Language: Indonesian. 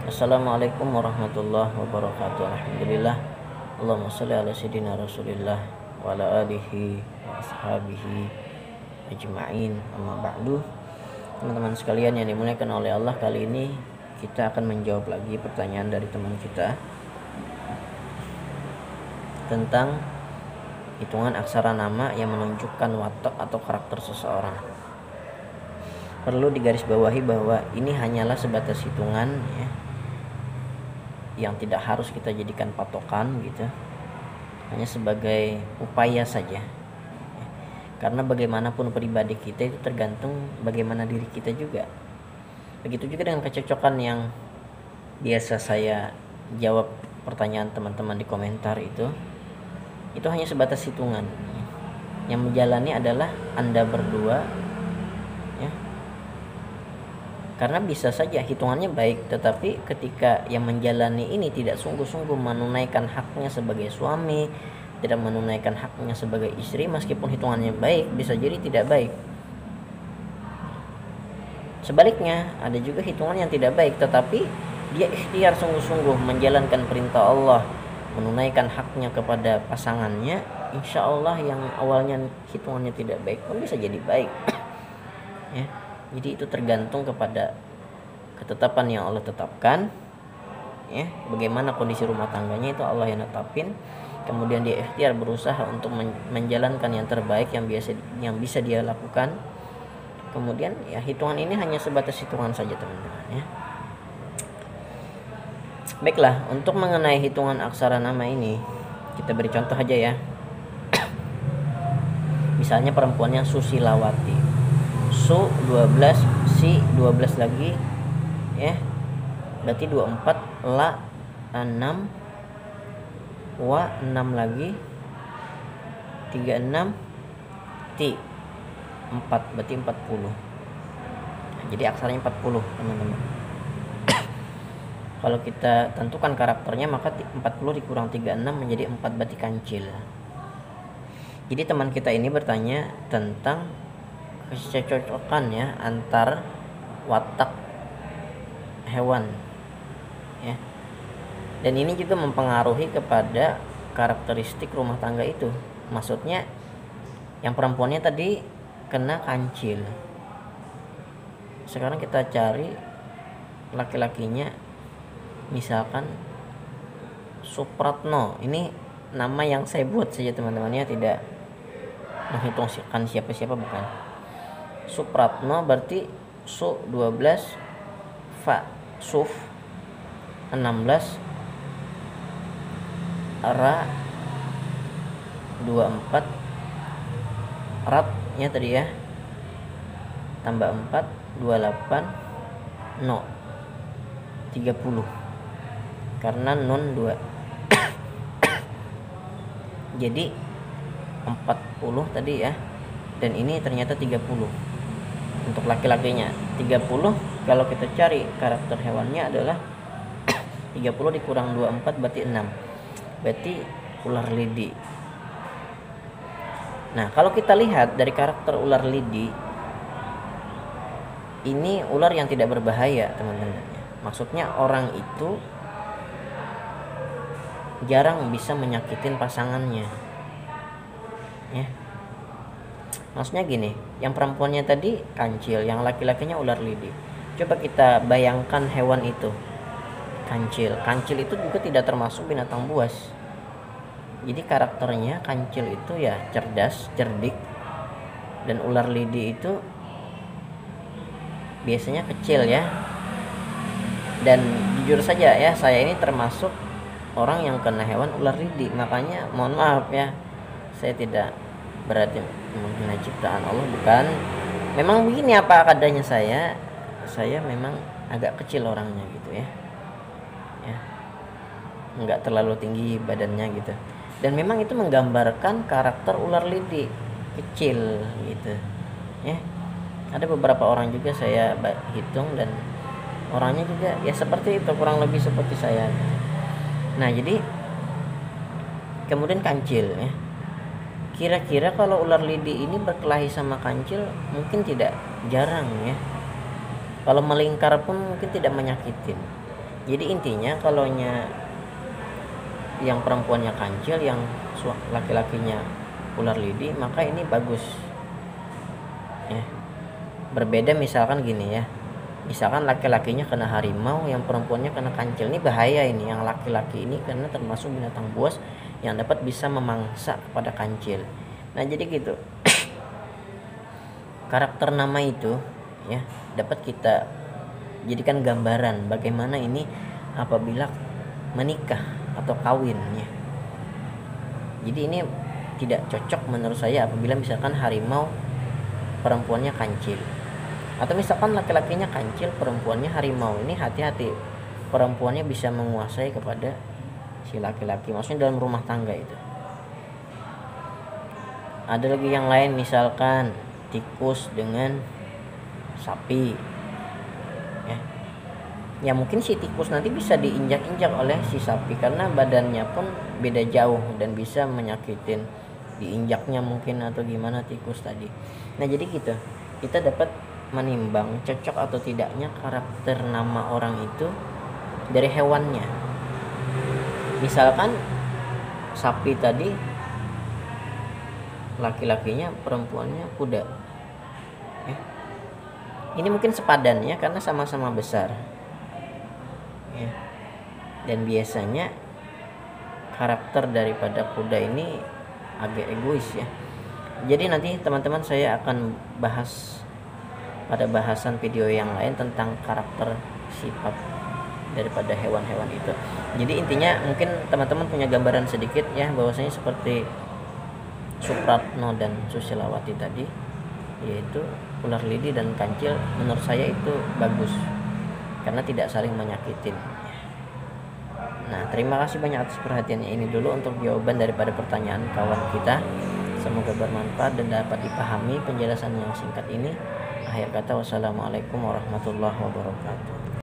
Assalamualaikum warahmatullahi wabarakatuh. Alhamdulillah. Allahumma sholli ala sayyidina Rasulillah wa ala alihi wa ashabihi ajma'in. Amma ba'du. Teman-teman sekalian yang dimuliakan oleh Allah, kali ini kita akan menjawab lagi pertanyaan dari teman kita tentang hitungan aksara nama yang menunjukkan watak atau karakter seseorang. Perlu digarisbawahi bahwa ini hanyalah sebatas hitungan ya, yang tidak harus kita jadikan patokan gitu, hanya sebagai upaya saja. Karena bagaimanapun pribadi kita itu tergantung bagaimana diri kita juga. Begitu juga dengan kecocokan yang biasa saya jawab pertanyaan teman-teman di komentar itu hanya sebatas hitungan. Yang menjalani adalah Anda berdua ya. Karena bisa saja hitungannya baik, tetapi ketika yang menjalani ini tidak sungguh-sungguh menunaikan haknya sebagai suami, tidak menunaikan haknya sebagai istri, meskipun hitungannya baik, bisa jadi tidak baik. Sebaliknya, ada juga hitungan yang tidak baik, tetapi dia ikhtiar sungguh-sungguh menjalankan perintah Allah, menunaikan haknya kepada pasangannya, insya Allah yang awalnya hitungannya tidak baik pun bisa jadi baik. Ya. Jadi itu tergantung kepada ketetapan yang Allah tetapkan ya, bagaimana kondisi rumah tangganya itu Allah yang tetapin, kemudian dia ikhtiar berusaha untuk menjalankan yang terbaik yang bisa dia lakukan. Kemudian ya hitungan ini hanya sebatas hitungan saja teman-teman ya. Baiklah, untuk mengenai hitungan aksara nama ini kita beri contoh aja ya. Misalnya perempuannya Susilawati, Su 12, Si 12 lagi ya, berarti 24, La 6, Wa 6 lagi, 36, Ti 4, berarti 40. Jadi aksaranya 40 teman-teman. Kalau kita tentukan karakternya maka 40 dikurang 36 menjadi 4, berarti kancil. Jadi teman kita ini bertanya tentang kecocokan ya antar watak hewan ya. Dan ini juga mempengaruhi kepada karakteristik rumah tangga itu. Maksudnya yang perempuannya tadi kena kancil. Sekarang kita cari laki-lakinya, misalkan Supratno. Ini nama yang saya buat saja teman-teman ya, tidak menghitungkan siapa-siapa, bukan. Supratno berarti Su 12, Fa Suf 16, Ra 24, Rat ya tadi ya, tambah 4 28, No 30 karena Nun 2. Jadi 40 tadi ya, dan ini ternyata 30 untuk laki-lakinya. 30 kalau kita cari karakter hewannya adalah 30 dikurang 24 berarti 6, berarti ular lidi. Nah kalau kita lihat dari karakter ular lidi, ini ular yang tidak berbahaya teman-teman. Maksudnya orang itu jarang bisa menyakitin pasangannya ya. Maksudnya gini, yang perempuannya tadi kancil, yang laki-lakinya ular lidi. Coba kita bayangkan hewan itu kancil. Kancil itu juga tidak termasuk binatang buas. Jadi karakternya kancil itu ya cerdas, cerdik. Dan ular lidi itu biasanya kecil ya. Dan jujur saja ya, saya ini termasuk orang yang kena hewan ular lidi. Makanya mohon maaf ya, saya tidak berarti menghina ciptaan Allah, bukan. Memang begini apa adanya saya memang agak kecil orangnya gitu ya. Enggak terlalu tinggi badannya gitu. Dan memang itu menggambarkan karakter ular lidi, kecil gitu. Ya. Ada beberapa orang juga saya hitung dan orangnya juga ya seperti itu, kurang lebih seperti saya. Nah, jadi kemudian kancil ya. Kira-kira kalau ular lidi ini berkelahi sama kancil mungkin tidak jarang ya. Kalau melingkar pun mungkin tidak menyakitin. Jadi intinya kalau yang perempuannya kancil, yang laki-lakinya ular lidi, maka ini bagus ya. Berbeda misalkan gini ya, misalkan laki-lakinya kena harimau, yang perempuannya kena kancil, ini bahaya ini. Yang laki-laki ini karena termasuk binatang buas yang dapat bisa memangsa kepada kancil. Nah jadi gitu. Karakter nama itu ya dapat kita jadikan gambaran bagaimana ini apabila menikah atau kawin ya. Jadi ini tidak cocok menurut saya apabila misalkan harimau perempuannya kancil, atau misalkan laki-lakinya kancil perempuannya harimau. Ini hati-hati, perempuannya bisa menguasai kepada si laki-laki, maksudnya dalam rumah tangga itu. Ada lagi yang lain, misalkan tikus dengan sapi ya mungkin si tikus nanti bisa diinjak-injak oleh si sapi karena badannya pun beda jauh dan bisa menyakitin, diinjaknya mungkin atau gimana tikus tadi. Nah jadi gitu, kita dapat menimbang cocok atau tidaknya karakter nama orang itu dari hewannya. Misalkan sapi tadi laki-lakinya, perempuannya kuda ini mungkin sepadan ya karena sama-sama besar ya. Dan biasanya karakter daripada kuda ini agak egois ya. Jadi nanti teman-teman saya akan bahas pada bahasan video yang lain tentang karakter sifat daripada hewan-hewan itu. Jadi intinya mungkin teman-teman punya gambaran sedikit ya bahwasanya seperti Supratno dan Susilawati tadi, yaitu ular lidi dan kancil, menurut saya itu bagus karena tidak saling menyakitin. Nah, terima kasih banyak atas perhatiannya. Ini dulu untuk jawaban daripada pertanyaan kawan kita. Semoga bermanfaat dan dapat dipahami penjelasan yang singkat ini. Akhir kata, wassalamualaikum warahmatullahi wabarakatuh.